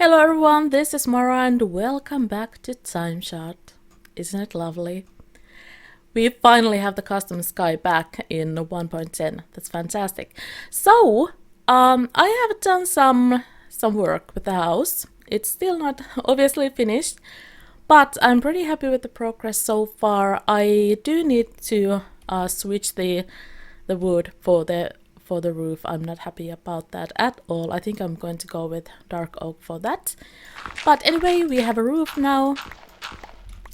Hello everyone, this is Mara and welcome back to TimeShot. Isn't it lovely? We finally have the custom sky back in 1.10. That's fantastic. So, I have done some work with the house. It's still not obviously finished, but I'm pretty happy with the progress so far. I do need to switch the wood for the roof. I'm not happy about that at all. I think I'm going to go with dark oak for that. But anyway, we have a roof now,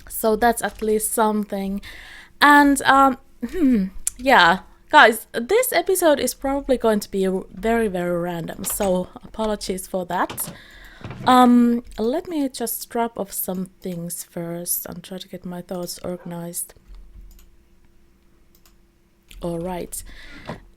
so that's at least something. And yeah, guys, this episode is probably going to be very random, so apologies for that. Let me just drop off some things first and try to get my thoughts organized. All right.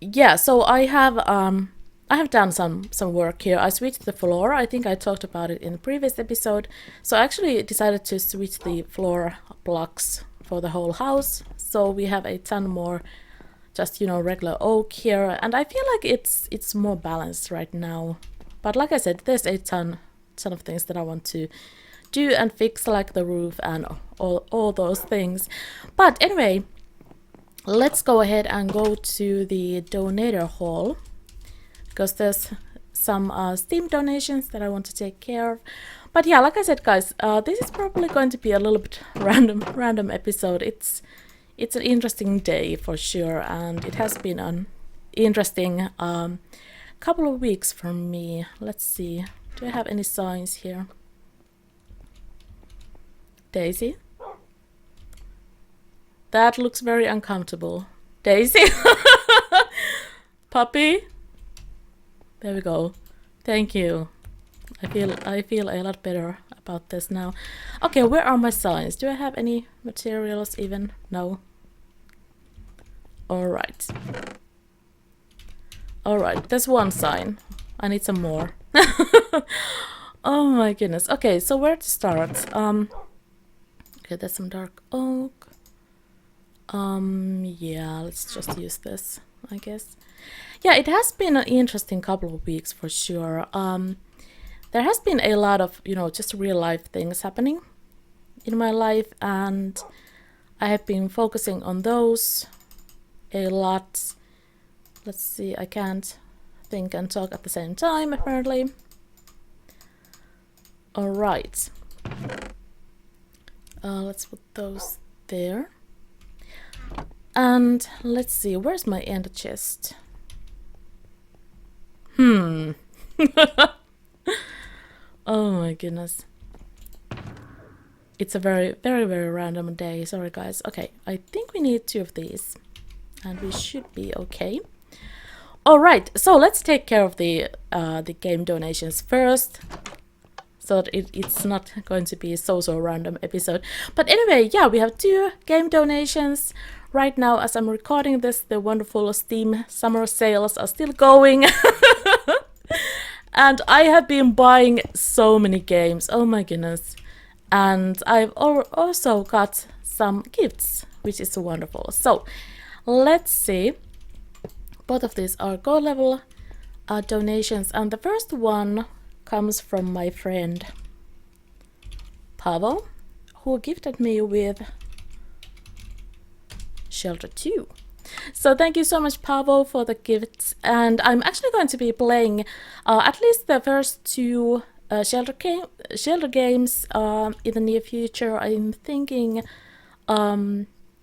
Yeah, so I have done some work here. I switched the floor. I think I talked about it in the previous episode. So I actually decided to switch the floor blocks for the whole house. So we have a ton more just, regular oak here, and I feel like it's more balanced right now. But like I said, there's a ton of things that I want to do and fix, like the roof and all those things. But anyway, let's go ahead and go to the donator hall, because there's some Steam donations that I want to take care of. But yeah, like I said, guys, this is probably going to be a little bit random episode. It's an interesting day for sure, and it has been an interesting couple of weeks for me. Let's see, do I have any signs here? Daisy? That looks very uncomfortable. Daisy? Puppy? There we go. Thank you. I feel a lot better about this now. Okay, where are my signs? Do I have any materials even? No. Alright. Alright, there's one sign. I need some more. Oh my goodness. Okay, so where to start? Okay, there's some dark oak. Yeah, let's just use this, I guess. Yeah, it has been an interesting couple of weeks for sure. There has been a lot of, just real life things happening in my life, and I have been focusing on those a lot. Let's see, I can't think and talk at the same time, apparently. Alright. Let's put those there. And let's see, where's my ender chest? Oh my goodness. It's a very random day. Sorry guys. Okay, I think we need 2 of these and we should be okay. Alright, so let's take care of the game donations first, so that it's not going to be so random episode. But anyway, yeah, we have 2 game donations. Right now, as I'm recording this, the wonderful Steam summer sales are still going. And I have been buying so many games, oh my goodness. And I've also got some gifts, which is wonderful. So, let's see. Both of these are gold level donations. And the first one comes from my friend Pavel, who gifted me with Shelter 2. So thank you so much, Pavel, for the gifts. And I'm actually going to be playing at least the first 2 Shelter games in the near future. I'm thinking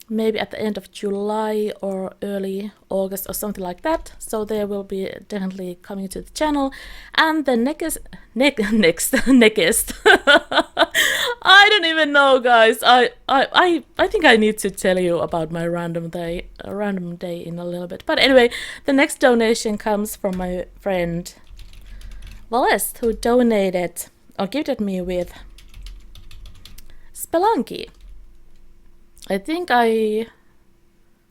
maybe at the end of July or early August or something like that. So they will be definitely coming to the channel. And the next I don't even know, guys. I think I need to tell you about my random day in a little bit. But anyway, the next donation comes from my friend Whitelist, who donated or gifted me with Spelunky. I think I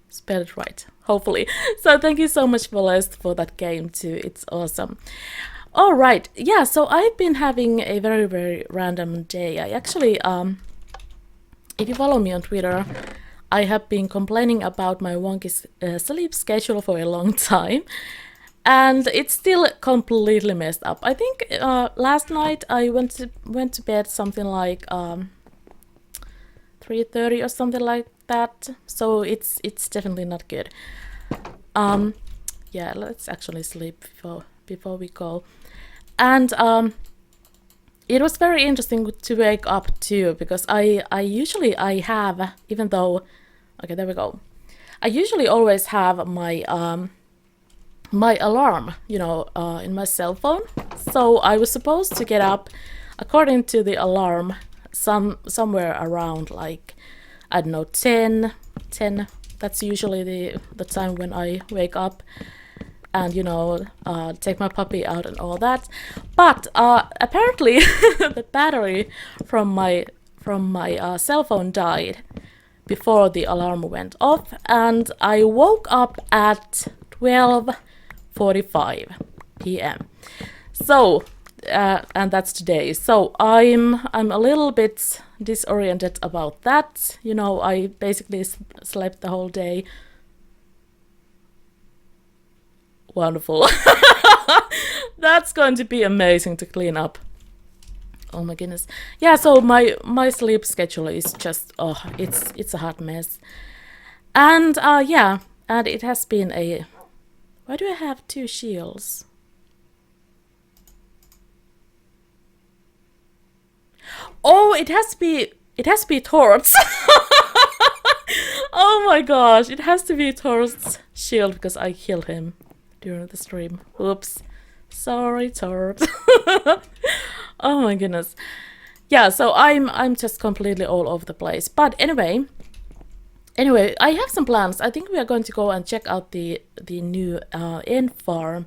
spelled it right, hopefully. So thank you so much, Whitelist, for that game too. It's awesome. Alright, yeah, so I've been having a very random day. I actually, if you follow me on Twitter, I have been complaining about my wonky sleep schedule for a long time. and it's still completely messed up. I think last night I went to bed something like 3:30 or something like that. So it's definitely not good. Yeah, let's actually sleep before we go. And it was very interesting to wake up too, because I usually have, even though, okay, there we go. I usually always have my my alarm, you know, in my cell phone. So I was supposed to get up, according to the alarm, somewhere around like, I don't know, 10. That's usually the time when I wake up, and, you know, take my puppy out and all that. But apparently the battery from my cell phone died before the alarm went off, and I woke up at 12:45 p.m. So and that's today. So I'm a little bit disoriented about that. You know, I basically slept the whole day. Wonderful. That's going to be amazing to clean up. Oh my goodness. Yeah, so my sleep schedule is just, oh, it's a hot mess. And yeah, and it has been a, why do I have two shields? Oh, it has to be Tort's. Oh my gosh, it has to be Tort's shield because I killed him during the stream. Oops. Sorry, Tort. Oh my goodness. Yeah, so I'm just completely all over the place. But anyway, I have some plans. I think we are going to go and check out the new end farm.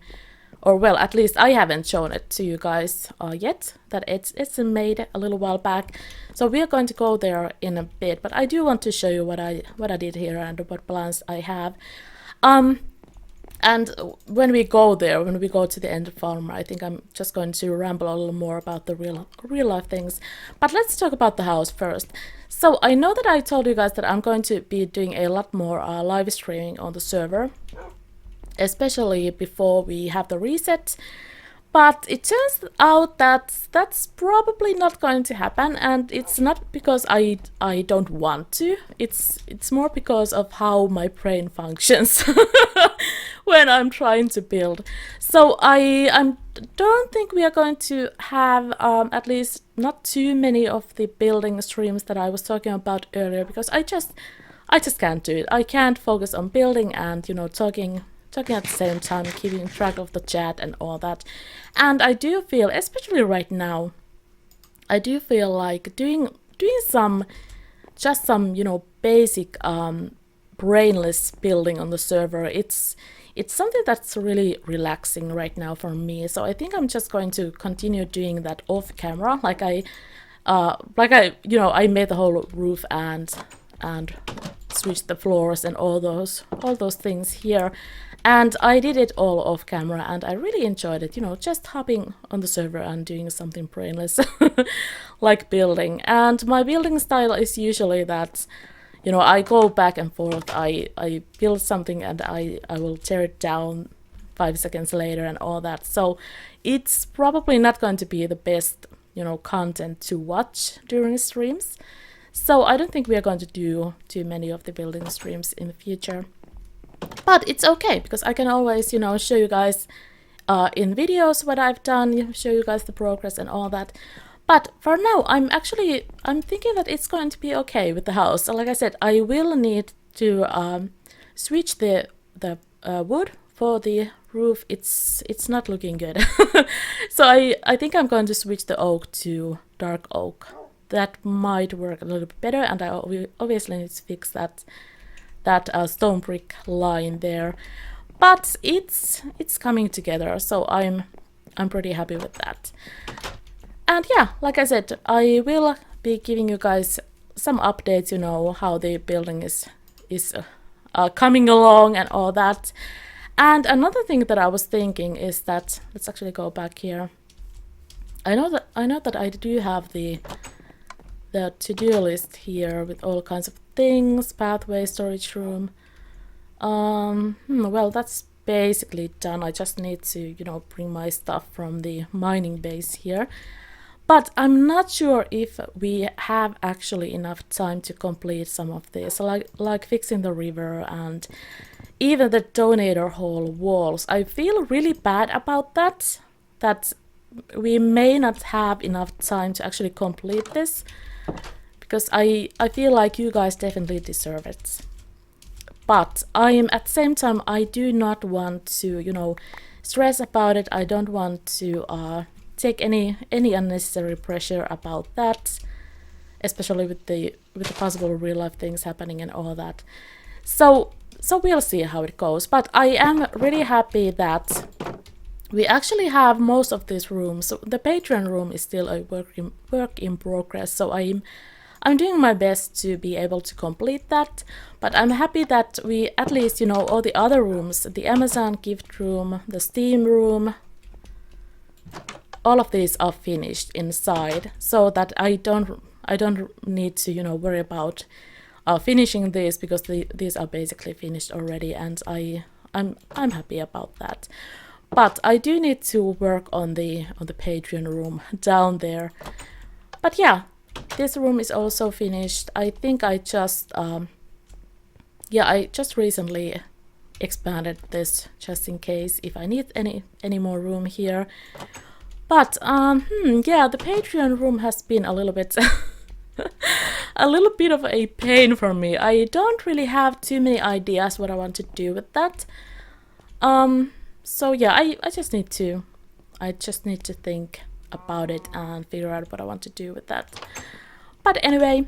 Or well, at least I haven't shown it to you guys yet. That it's made a little while back. So we are going to go there in a bit. But I do want to show you what I did here and what plans I have. And when we go there, when we go to the end farm, I think I'm just going to ramble a little more about the real life things. But let's talk about the house first. So I know that I told you guys that I'm going to be doing a lot more live streaming on the server, especially before we have the reset. But it turns out that that's probably not going to happen, and it's not because I don't want to. It's more because of how my brain functions when I'm trying to build. So I don't think we are going to have at least not too many of the building streams that I was talking about earlier, because I just can't do it. I can't focus on building and, you know, talking at the same time, keeping track of the chat and all that. And I do feel, especially right now, I do feel like doing some you know, basic brainless building on the server. It's something that's really relaxing right now for me. So I think I'm just going to continue doing that off camera, like I you know, I made the whole roof and switched the floors and all those things here. And I did it all off camera, and I really enjoyed it, you know, just hopping on the server and doing something brainless, like building. And my building style is usually that, you know, I go back and forth, I build something and I will tear it down 5 seconds later and all that. So it's probably not going to be the best, you know, content to watch during streams. So I don't think we are going to do too many of the building streams in the future. But it's okay, because I can always, you know, show you guys in videos what I've done, show you guys the progress and all that. But for now, I'm thinking that it's going to be okay with the house. So like I said, I will need to switch the wood for the roof. It's not looking good. So I think I'm going to switch the oak to dark oak. That might work a little bit better, and I obviously need to fix that stone brick line there. But it's coming together, so I'm pretty happy with that. And yeah, like I said, I will be giving you guys some updates, you know, how the building is coming along and all that. And another thing that I was thinking is that, let's actually go back here. I know that I do have the to-do list here with all kinds of things, pathway, storage room. Well, that's basically done. I just need to, you know, bring my stuff from the mining base here. But I'm not sure if we have actually enough time to complete some of this, like fixing the river and even the donator hall walls. I feel really bad about that, that we may not have enough time to actually complete this, because I feel like you guys definitely deserve it. But at the same time, I do not want to, you know, stress about it. I don't want to take any unnecessary pressure about that, especially with the possible real life things happening and all that. So we'll see how it goes. But I am really happy that we actually have most of these rooms. So the Patreon room is still a work in progress. So I'm doing my best to be able to complete that, but I'm happy that we at least, you know, all the other rooms, the Amazon gift room, the Steam room, all of these are finished inside, so that I don't need to, you know, worry about finishing this, because these are basically finished already, and I'm happy about that. But I do need to work on the Patreon room down there. But yeah, this room is also finished. I think I just recently expanded this just in case if I need any more room here. But yeah, the Patreon room has been a little bit a little bit of a pain for me. I don't really have too many ideas what I want to do with that. So yeah, I just need to think about it and figure out what I want to do with that. But anyway,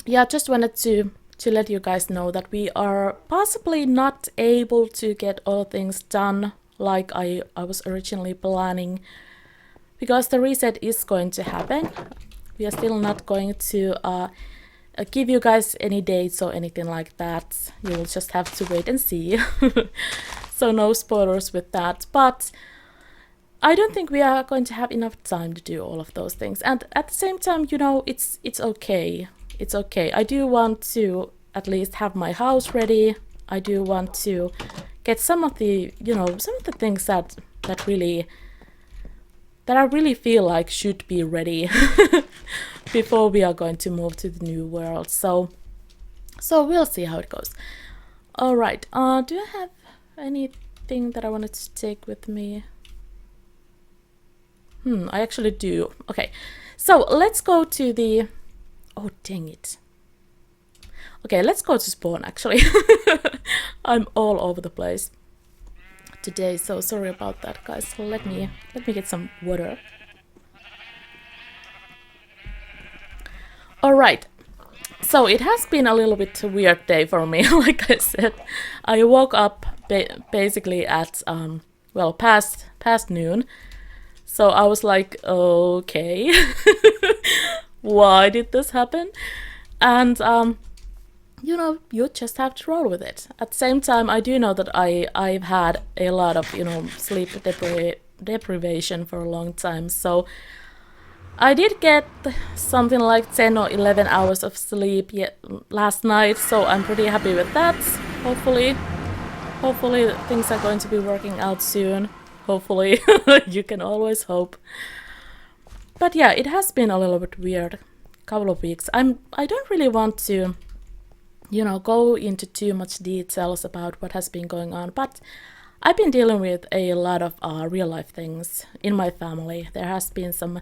yeah, just wanted to let you guys know that we are possibly not able to get all things done like I was originally planning, because the reset is going to happen. We are still not going to give you guys any dates or anything like that. You will just have to wait and see. So no spoilers with that. But I don't think we are going to have enough time to do all of those things. And at the same time, you know, it's okay. It's okay. I do want to at least have my house ready. I do want to get some of the, you know, some of the things that I really feel like should be ready before we are going to move to the new world. So we'll see how it goes. All right. Do I have anything that I wanted to take with me? I actually do. Okay. So let's go to the... Oh, dang it. Okay, let's go to spawn, actually. I'm all over the place today, so sorry about that, guys. Let me get some water. All right. So it has been a little bit weird day for me. Like I said, I woke up basically at well, past noon. So I was like, okay, why did this happen? And you know, you just have to roll with it. At the same time, I do know that I've had a lot of, you know, sleep deprivation for a long time. So I did get something like 10 or 11 hours of sleep last night. So I'm pretty happy with that. Hopefully things are going to be working out soon. Hopefully. You can always hope. But yeah, it has been a little bit weird couple of weeks. I don't really want to, you know, go into too much details about what has been going on, but I've been dealing with a lot of real life things in my family. There has been some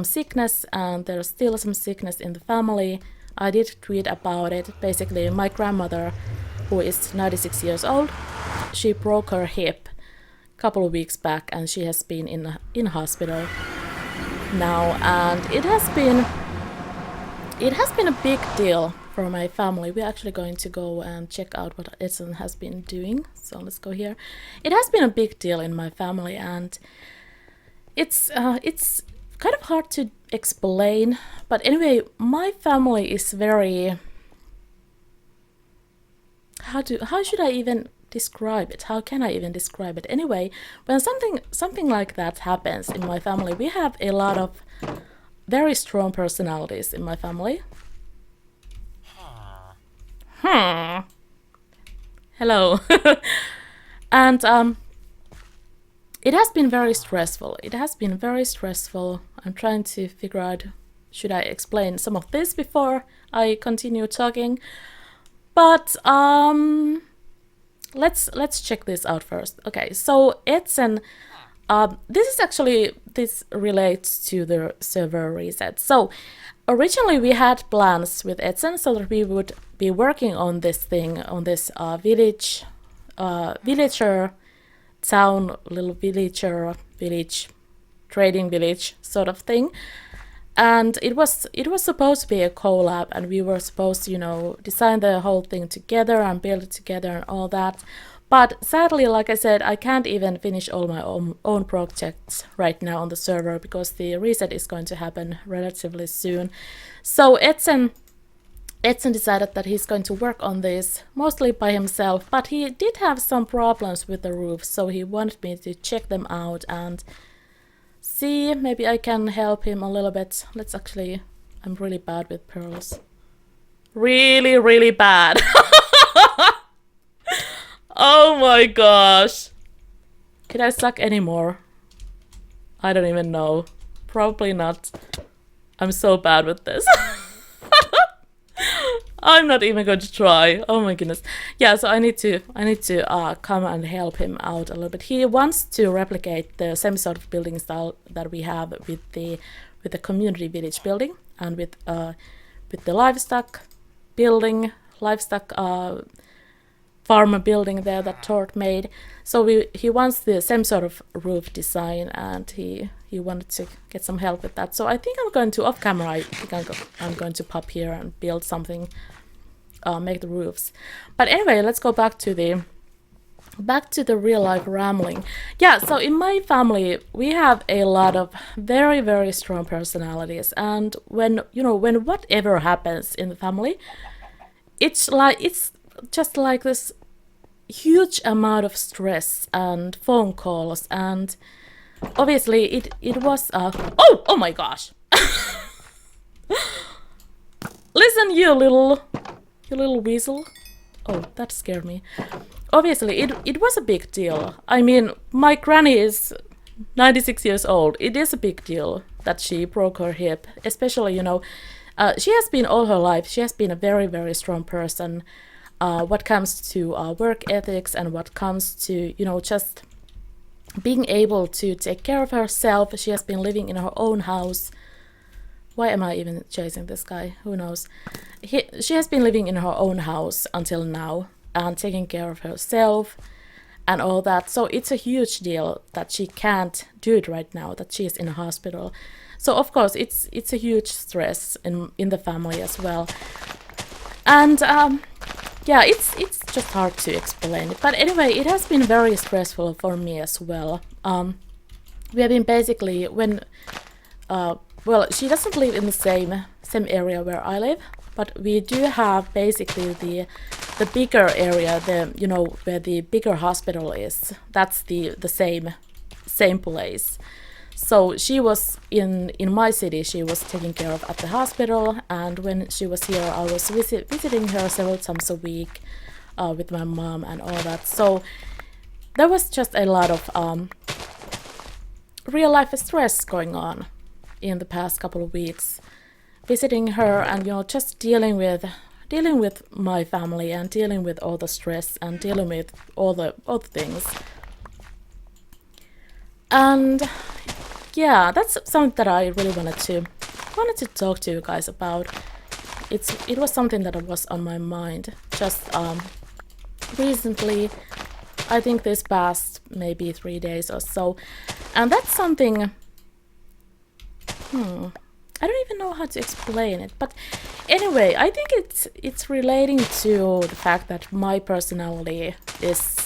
sickness, and there's still some sickness in the family. I did tweet about it. Basically, my grandmother, who is 96 years old, she broke her hip a couple of weeks back, and she has been in hospital now, and it has been a big deal for my family. We're actually going to go and check out what Edson has been doing. So let's go here. It has been a big deal in my family, and it's kind of hard to explain. But anyway, my family is very... How should I even describe it? How can I even describe it? Anyway, when something like that happens in my family, we have a lot of very strong personalities in my family. Hello. And it has been very stressful. It has been very stressful. I'm trying to figure out, should I explain some of this before I continue talking? But let's check this out first. Okay, so Edson, this relates to the server reset. So originally we had plans with Edson so that we would be working on this thing, on this villager town, little village, trading village sort of thing. And it was supposed to be a collab, and we were supposed to, you know, design the whole thing together and build it together and all that. But sadly, like I said, I can't even finish all my own projects right now on the server because the reset is going to happen relatively soon. So Edson decided that he's going to work on this mostly by himself, but he did have some problems with the roof, so he wanted me to check them out and see, maybe I can help him a little bit. I'm really bad with pearls. Really, really bad. Oh my gosh. Could I suck anymore? I don't even know. Probably not. I'm so bad with this. I'm not even going to try. Oh my goodness. Yeah, so I need to come and help him out a little bit. He wants to replicate the same sort of building style that we have with the community village building and with the livestock farm building there that Tord made. So he wants the same sort of roof design, and he wanted to get some help with that. So I think I'm going to, off camera, I'm going to pop here and build something, make the roofs. But anyway, let's go back to the real life rambling. Yeah, so in my family we have a lot of very, very strong personalities, and when whatever happens in the family, it's just like this huge amount of stress and phone calls, and obviously it was oh my gosh. Listen, you little weasel. Oh, that scared me. Obviously it was a big deal. I mean, my granny is 96 years old. It is a big deal that she broke her hip, especially, she has been all her life, she has been a very, very strong person. What comes to work ethics and what comes to, just being able to take care of herself. She has been living in her own house. Why am I even chasing this guy? Who knows? She has been living in her own house until now and taking care of herself and all that. So it's a huge deal that she can't do it right now, that she is in a hospital. So of course it's a huge stress in the family as well. And yeah, it's just hard to explain it. But anyway, it has been very stressful for me as well. We have been basically she doesn't live in the same area where I live, but we do have basically the bigger area, where the bigger hospital is. That's the same place. So she was in my city, she was taken care of at the hospital, and when she was here, I was visiting her several times a week with my mom and all that. So there was just a lot of real life stress going on in the past couple of weeks, visiting her and just dealing with my family and dealing with all the stress and dealing with all the things. And yeah, that's something that I really wanted to talk to you guys about. It was something that was on my mind just recently. I think this past maybe 3 days or so, and that's something. I don't even know how to explain it, but anyway, I think it's relating to the fact that my personality is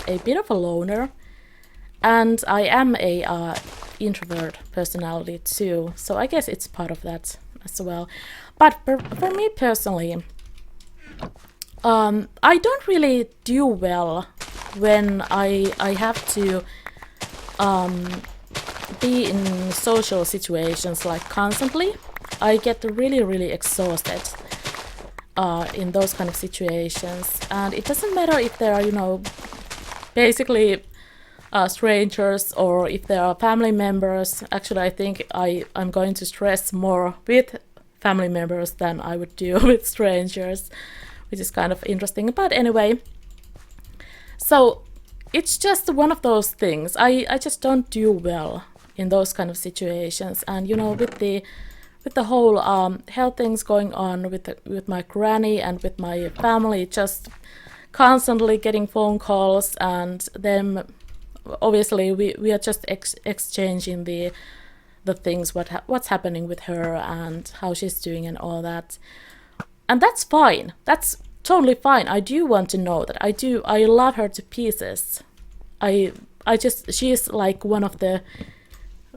a bit of a loner, and I am a introvert personality too, so I guess it's part of that as well. But for me personally, I don't really do well when I have to be in social situations like constantly. I get really, really exhausted in those kind of situations, and it doesn't matter if there are basically strangers, or if they are family members. Actually, I think I'm going to stress more with family members than I would do with strangers, which is kind of interesting. But anyway, so it's just one of those things. I just don't do well in those kind of situations. And with the whole health things going on with my granny and with my family, just constantly getting phone calls, and them obviously we are just exchanging the things, what's happening with her and how she's doing and all that. And that's fine. That's totally fine. I do want to know that. I love her to pieces. She is like one of the,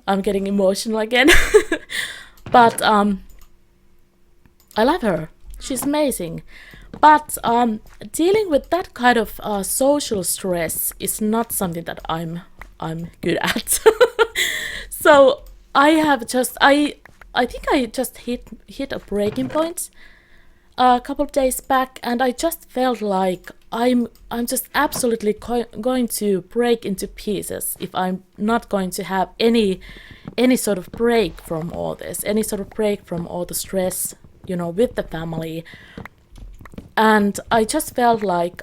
I'm getting emotional again. But I love her. She's amazing. But dealing with that kind of social stress is not something that I'm good at. So I think I just hit a breaking point a couple of days back, and I just felt like I'm just absolutely going to break into pieces if I'm not going to have any sort of break from all this, any sort of break from all the stress, with the family. And I just felt like,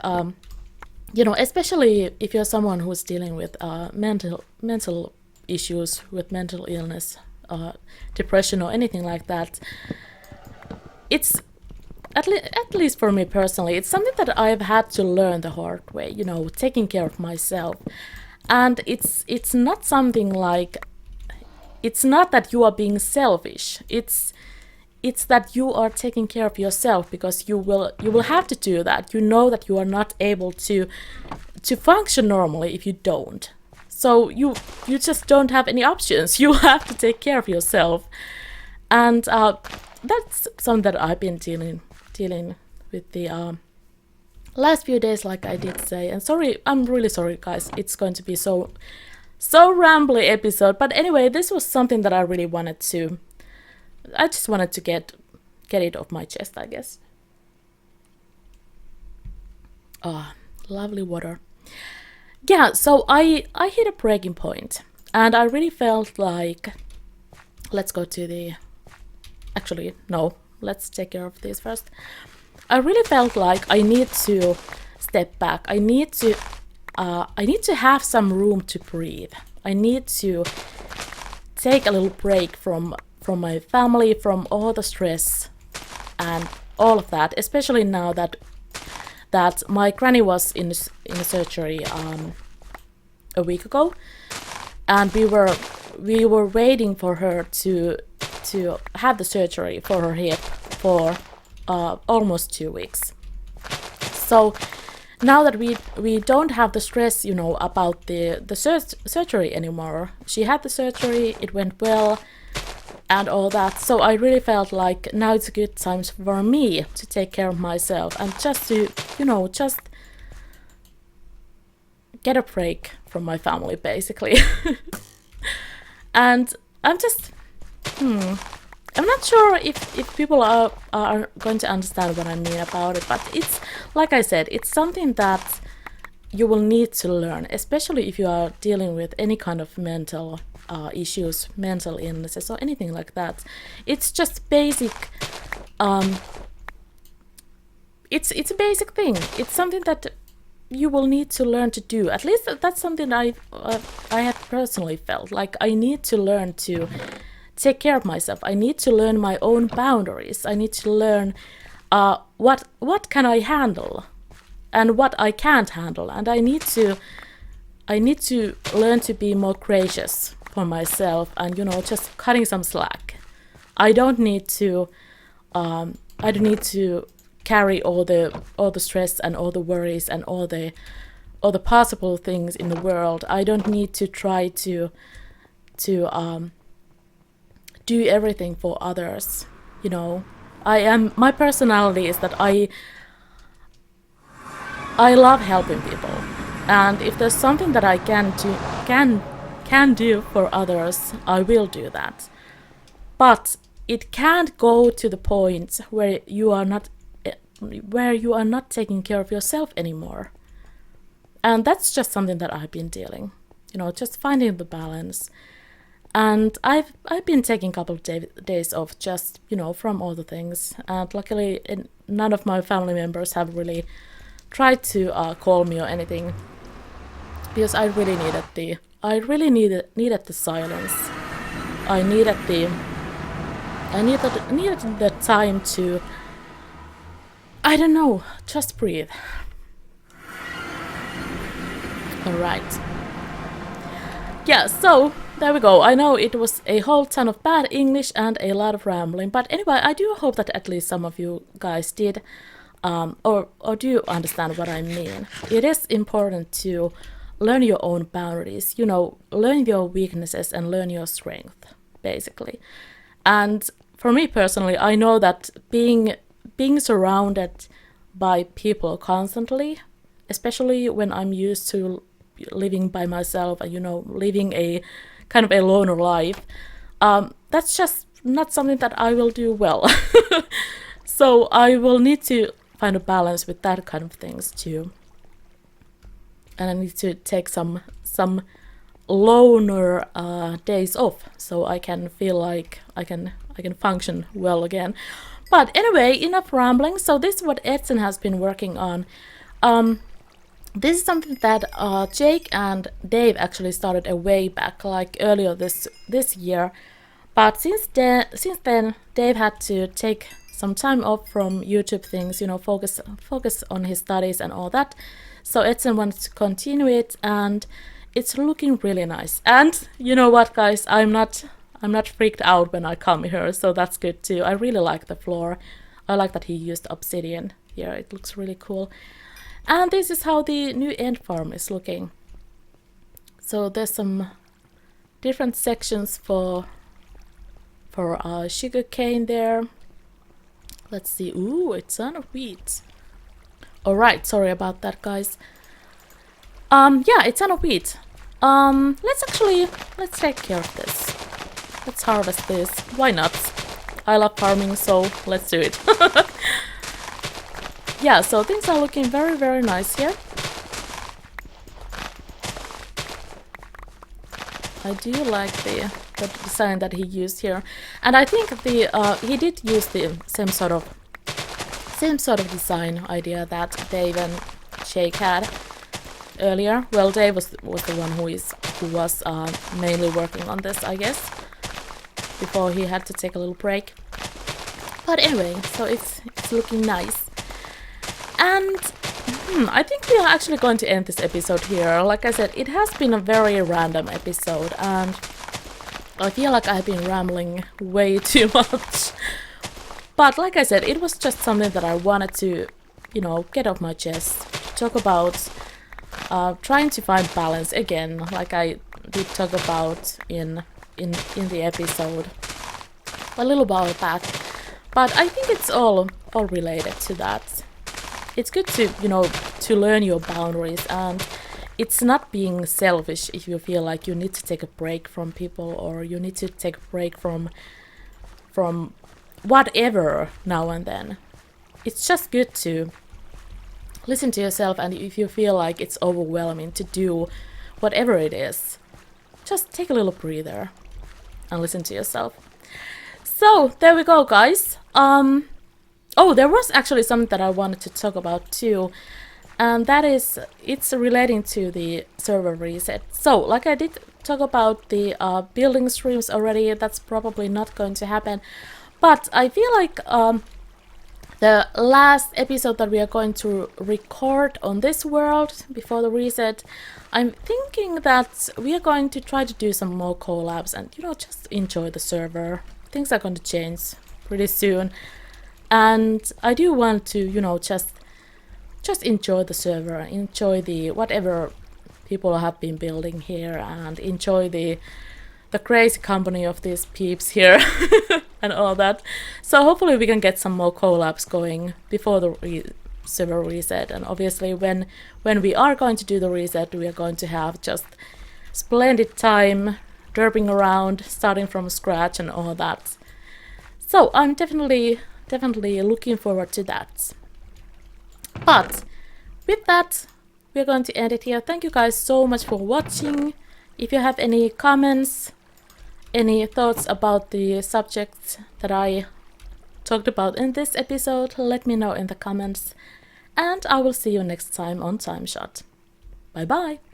especially if you're someone who's dealing with mental issues, with mental illness, depression, or anything like that, it's at least for me personally, it's something that I've had to learn the hard way, taking care of myself. And it's not something like, it's not that you are being selfish. It's that you are taking care of yourself because you will have to do that. You know that you are not able to function normally if you don't. So you just don't have any options. You have to take care of yourself. And that's something that I've been dealing with the last few days, like I did say. And sorry, I'm really sorry, guys. It's going to be so rambly episode. But anyway, this was something that I really wanted to. I just wanted to get it off my chest, I guess. Oh, lovely water. Yeah, so I hit a breaking point, and I really felt like, let's go to the, actually, no, let's take care of this first. I really felt like I need to step back. I need to have some room to breathe. I need to take a little break from my family, from all the stress and all of that, especially now that my granny was in a surgery a week ago, and we were waiting for her to have the surgery for her hip for almost 2 weeks. So now that we don't have the stress, about the surgery anymore. She had the surgery, it went well, and all that. So I really felt like now it's a good time for me to take care of myself and just to, just get a break from my family, basically. And I'm just, I'm not sure if people are going to understand what I mean about it, but it's, like I said, it's something that you will need to learn, especially if you are dealing with any kind of mental issues, mental illnesses, or anything like that. It's just basic. It's a basic thing. It's something that you will need to learn to do. At least that's something I have personally felt like I need to learn to take care of myself. I need to learn my own boundaries. I need to learn what can I handle and what I can't handle, and I need to learn to be more gracious for myself and just cutting some slack. I don't need to carry all the stress and all the worries and all the possible things in the world. I don't need to try to do everything for others. My personality is that I love helping people, and if there's something that I can do for others, I will do that. But it can't go to the point where you are not taking care of yourself anymore. And that's just something that I've been dealing, just finding the balance. And I've been taking a couple of days off just, from all the things. And luckily, none of my family members have really tried to call me or anything, because I really needed the silence. I needed the time to, I don't know, just breathe. Alright. Yeah, so there we go. I know it was a whole ton of bad English and a lot of rambling, but anyway, I do hope that at least some of you guys did, or do understand what I mean. It is important to learn your own boundaries, learn your weaknesses and learn your strength, basically. And for me personally, I know that being surrounded by people constantly, especially when I'm used to living by myself, living a kind of a loner life, that's just not something that I will do well. So I will need to find a balance with that kind of things too. And I need to take some loner days off, so I can feel like I can function well again. But anyway, enough rambling. So this is what Edson has been working on. This is something that Jake and Dave actually started a way back, like earlier this year. But since then, Dave had to take some time off from YouTube things, focus on his studies and all that. So Edson wants to continue it, and it's looking really nice. And you know what, guys? I'm not freaked out when I come here, so that's good too. I really like the floor. I like that he used obsidian here. It looks really cool. And this is how the new end farm is looking. So there's some different sections for sugar cane there. Let's see. Ooh, it's on wheat. Alright, sorry about that, guys. Yeah, it's on wheat. Let's take care of this. Let's harvest this. Why not? I love farming, so let's do it. Yeah, so things are looking very, very nice here. I do like the design that he used here, and I think he did use the same sort of design idea that Dave and Jake had earlier. Well, Dave was the one who was mainly working on this, I guess, before he had to take a little break. But anyway, so it's looking nice. And I think we are actually going to end this episode here. Like I said, it has been a very random episode, and I feel like I've been rambling way too much. But like I said, it was just something that I wanted to, get off my chest, talk about, trying to find balance again, like I did talk about in the episode a little while back. But I think it's all related to that. It's good to, to learn your boundaries, and it's not being selfish if you feel like you need to take a break from people, or you need to take a break from whatever now and then. It's just good to listen to yourself, and if you feel like it's overwhelming to do whatever it is, just take a little breather and listen to yourself. So there we go, guys. Oh, there was actually something that I wanted to talk about too, and that is, it's relating to the server reset. So, like I did talk about the building streams already, that's probably not going to happen, but I feel like the last episode that we are going to record on this world before the reset, I'm thinking that we are going to try to do some more collabs and, just enjoy the server. Things are going to change pretty soon. And I do want to, just enjoy the server, enjoy the whatever people have been building here, and enjoy the crazy company of these peeps here and all that. So hopefully we can get some more collabs going before the server reset. And obviously when we are going to do the reset, we are going to have just splendid time derping around, starting from scratch and all that. So I'm definitely looking forward to that. But with that, we're going to end it here. Thank you guys so much for watching. If you have any comments, any thoughts about the subjects that I talked about in this episode, let me know in the comments. And I will see you next time on TimeShot. Bye bye!